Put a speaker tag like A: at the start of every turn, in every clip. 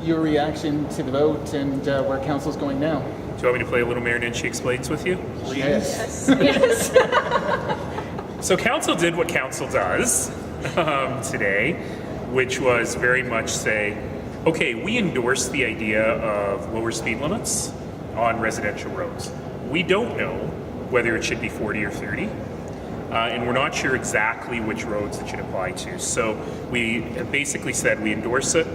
A: your reaction to the vote and where council's going now.
B: Do you want me to play a little Mayor Nenshi Explains with you?
A: Yes.
C: Yes.
B: So council did what council does today, which was very much say, okay, we endorse the idea of lower speed limits on residential roads. We don't know whether it should be 40 or 30. And we're not sure exactly which roads it should apply to. So we have basically said we endorse it,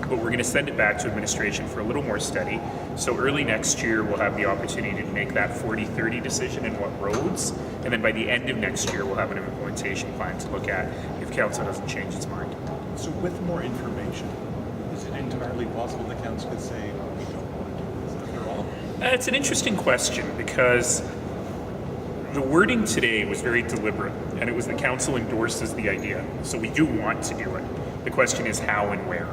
B: but we're going to send it back to administration for a little more study. So early next year, we'll have the opportunity to make that 40-30 decision in what roads. And then by the end of next year, we'll have an implementation plan to look at if council doesn't change its mind.
D: So with more information, is it entirely possible the council could say, we don't want to do this after all?
B: It's an interesting question because the wording today was very deliberate, and it was the council endorses the idea. So we do want to do it. The question is how and where.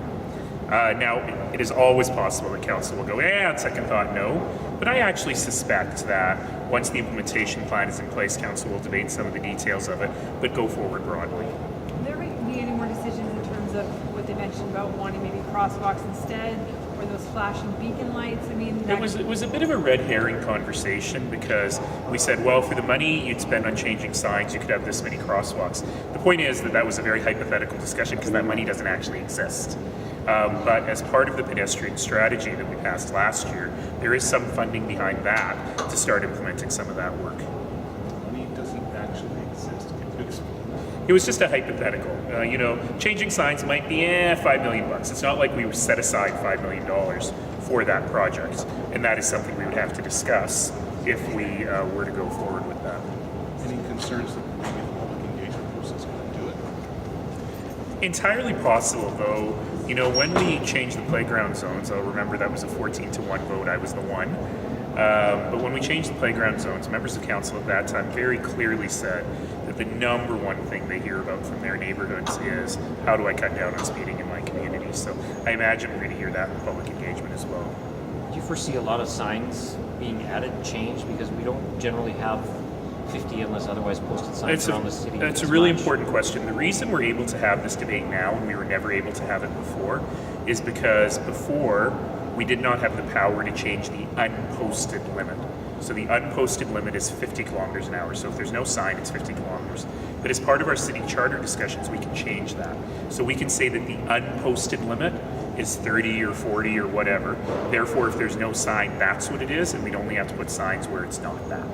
B: Now, it is always possible that council will go, on second thought, no. But I actually suspect that once the implementation plan is in place, council will debate some of the details of it, but go forward broadly.
C: Will there be any more decisions in terms of what they mentioned about wanting maybe crosswalks instead, or those flashing beacon lights? I mean,
B: It was a bit of a red herring conversation because we said, well, for the money you'd spend on changing signs, you could have this many crosswalks. The point is that was a very hypothetical discussion because that money doesn't actually exist. But as part of the pedestrian strategy that we passed last year, there is some funding behind that to start implementing some of that work.
D: Money doesn't actually exist. Can you explain?
B: It was just a hypothetical. Changing signs might be $5 million. It's not like we set aside $5 million for that project, and that is something we would have to discuss if we were to go forward with that.
D: Any concerns that maybe the public engagement process could do it?
B: Entirely possible, though. When we changed the playground zones, I'll remember that was a 14-1 vote. I was the one. But when we changed the playground zones, members of council at that time very clearly said that the number one thing they hear about from their neighborhoods is, how do I cut down on speeding in my community? So I imagine we're going to hear that in public engagement as well.
E: Do you foresee a lot of signs being added, changed, because we don't generally have 50 unless otherwise posted signs around the city?
B: That's a really important question. The reason we're able to have this debate now and we were never able to have it before is because before we did not have the power to change the unposted limit. So the unposted limit is 50 kilometers an hour. So if there's no sign, it's 50 kilometers. But as part of our city charter discussions, we can change that. So we can say that the unposted limit is 30 or 40 or whatever. Therefore, if there's no sign, that's what it is, and we'd only have to put signs where it's not that.